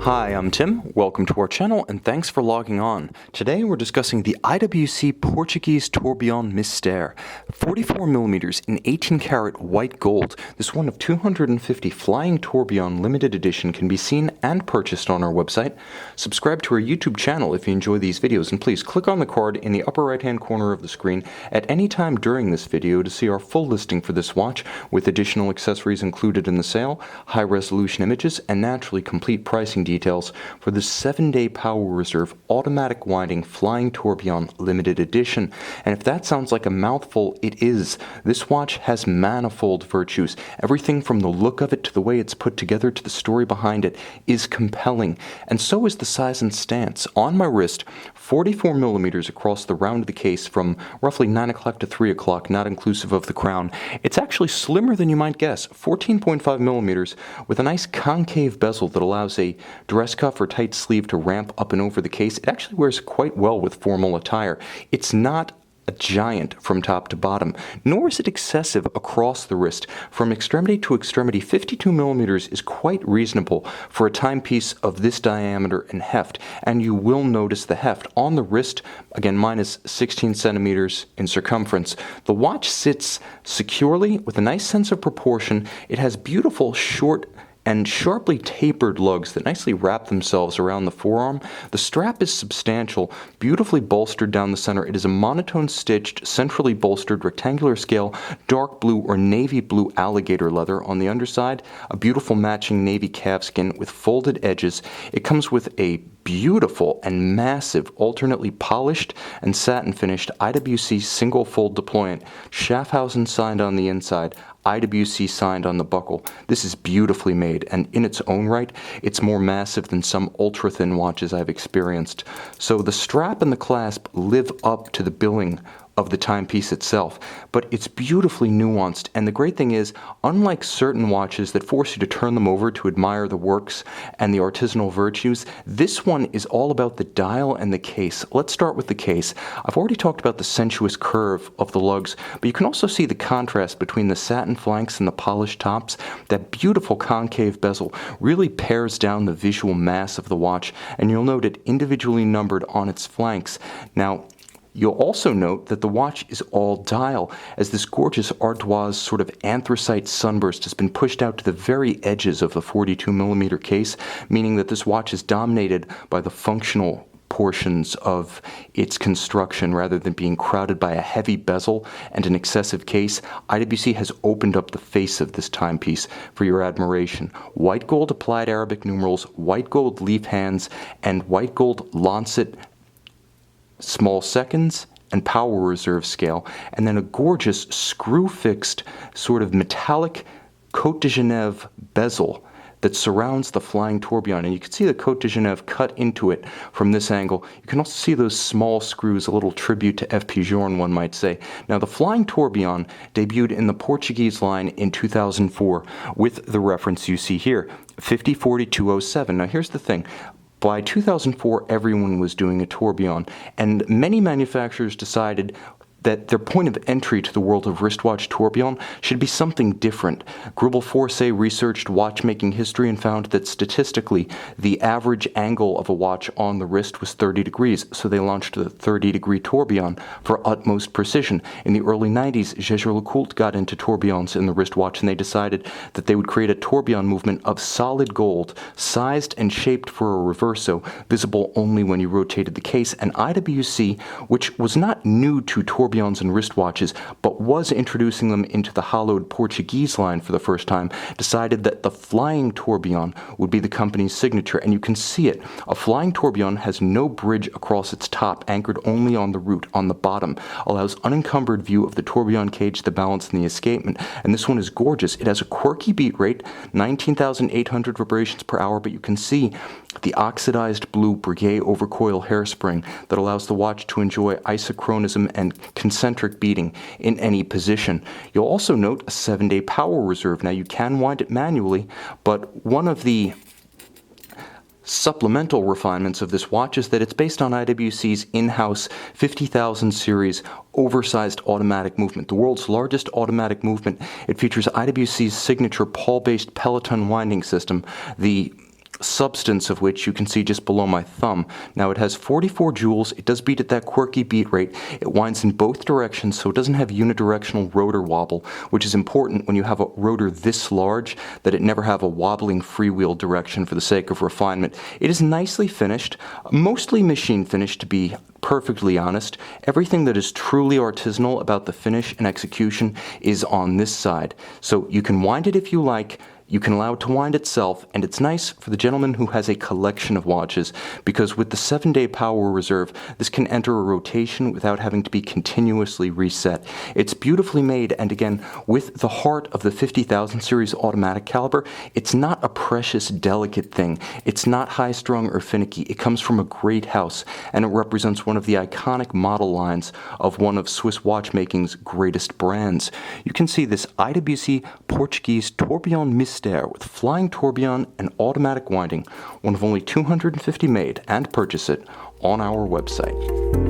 Hi, I'm Tim. Welcome to our channel and thanks for logging on. Today we're discussing the IWC Portuguese Tourbillon Mystere, 44mm in 18-karat white gold. This one of 250 Flying Tourbillon limited edition can be seen and purchased on our website. Subscribe to our YouTube channel if you enjoy these videos, and please click on the card in the upper right hand corner of the screen at any time during this video to see our full listing for this watch with additional accessories included in the sale, high resolution images, and naturally complete pricing details for the 7-day power reserve automatic winding Flying Tourbillon limited edition. And if that sounds like a mouthful, it is. This watch has manifold virtues. Everything from the look of it to the way it's put together to the story behind it is compelling. And so is the size and stance. On my wrist, 44mm across the round of the case from roughly 9 o'clock to 3 o'clock, not inclusive of the crown. It's actually slimmer than you might guess, 14.5mm with a nice concave bezel that allows a dress cuff or tight sleeve to ramp up and over the case. It actually wears quite well with formal attire. It's not a giant from top to bottom, nor is it excessive across the wrist. From extremity to extremity, 52mm is quite reasonable for a timepiece of this diameter and heft, and you will notice the heft. On the wrist, again, mine is 16 centimeters in circumference. The watch sits securely with a nice sense of proportion. It has beautiful short and sharply tapered lugs that nicely wrap themselves around the forearm. The strap is substantial, beautifully bolstered down the center. It is a monotone stitched, centrally bolstered rectangular scale, dark blue or navy blue alligator leather. On the underside, a beautiful matching navy calfskin with folded edges. It comes with a beautiful and massive, alternately polished and satin finished IWC single fold deployant, Schaffhausen signed on the inside, IWC signed on the buckle. This is beautifully made, and in its own right, it's more massive than some ultra-thin watches I've experienced. So the strap and the clasp live up to the billing of the timepiece itself, but it's beautifully nuanced. And the great thing is, unlike certain watches that force you to turn them over to admire the works and the artisanal virtues, this one is all about the dial and the case. Let's start with the case. I've already talked about the sensuous curve of the lugs, but you can also see the contrast between the satin flanks and the polished tops. That beautiful concave bezel really pares down the visual mass of the watch, and you'll note it individually numbered on its flanks. Now, you'll also note that the watch is all dial, as this gorgeous ardoise sort of anthracite sunburst has been pushed out to the very edges of the 42mm case, meaning that this watch is dominated by the functional portions of its construction rather than being crowded by a heavy bezel and an excessive case. IWC has opened up the face of this timepiece for your admiration. White gold applied Arabic numerals, white gold leaf hands, and white gold lancet small seconds and power reserve scale, and then a gorgeous screw-fixed sort of metallic Côte de Genève bezel that surrounds the Flying Tourbillon, and you can see the Côte de Genève cut into it from this angle. You can also see those small screws, a little tribute to F. Pigeon, one might say. Now, the Flying Tourbillon debuted in the Portuguese line in 2004 with the reference you see here, 504207. Now, here's the thing. By 2004, everyone was doing a tourbillon, and many manufacturers decided that their point of entry to the world of wristwatch tourbillon should be something different. Grubel Forsey researched watchmaking history and found that statistically, the average angle of a watch on the wrist was 30 degrees, so they launched the 30-degree tourbillon for utmost precision. In the early 90s, Jaeger-LeCoultre got into tourbillons in the wristwatch, and they decided that they would create a tourbillon movement of solid gold, sized and shaped for a reverso, visible only when you rotated the case. And IWC, which was not new to tourbillons and wristwatches, but was introducing them into the hollowed Portuguese line for the first time, decided that the Flying Tourbillon would be the company's signature, and you can see it. A Flying Tourbillon has no bridge across its top, anchored only on the root on the bottom, allows unencumbered view of the tourbillon cage, the balance, and the escapement, and this one is gorgeous. It has a quirky beat rate, 19,800 vibrations per hour, but you can see the oxidized blue Breguet overcoil hairspring that allows the watch to enjoy isochronism and concentric beating in any position. You'll also note a 7-day power reserve. Now, you can wind it manually, but one of the supplemental refinements of this watch is that it's based on IWC's in-house 50,000 series oversized automatic movement, the world's largest automatic movement. It features IWC's signature pawl-based Peloton winding system, the substance of which you can see just below my thumb. Now it has 44 joules. It does beat at that quirky beat rate. It winds in both directions, so it doesn't have unidirectional rotor wobble, which is important when you have a rotor this large, that it never have a wobbling freewheel direction for the sake of refinement. It is nicely finished, mostly machine finished to be perfectly honest. Everything that is truly artisanal about the finish and execution is on this side. So you can wind it if you like. You can allow it to wind itself, and it's nice for the gentleman who has a collection of watches, because with the 7-day power reserve, this can enter a rotation without having to be continuously reset. It's beautifully made, and again, with the heart of the 50,000 series automatic caliber, it's not a precious, delicate thing. It's not high-strung or finicky. It comes from a great house, and it represents one of the iconic model lines of one of Swiss watchmaking's greatest brands. You can see this IWC Portuguese Tourbillon Mystere with flying tourbillon and automatic winding, one of only 250 made, and purchase it on our website.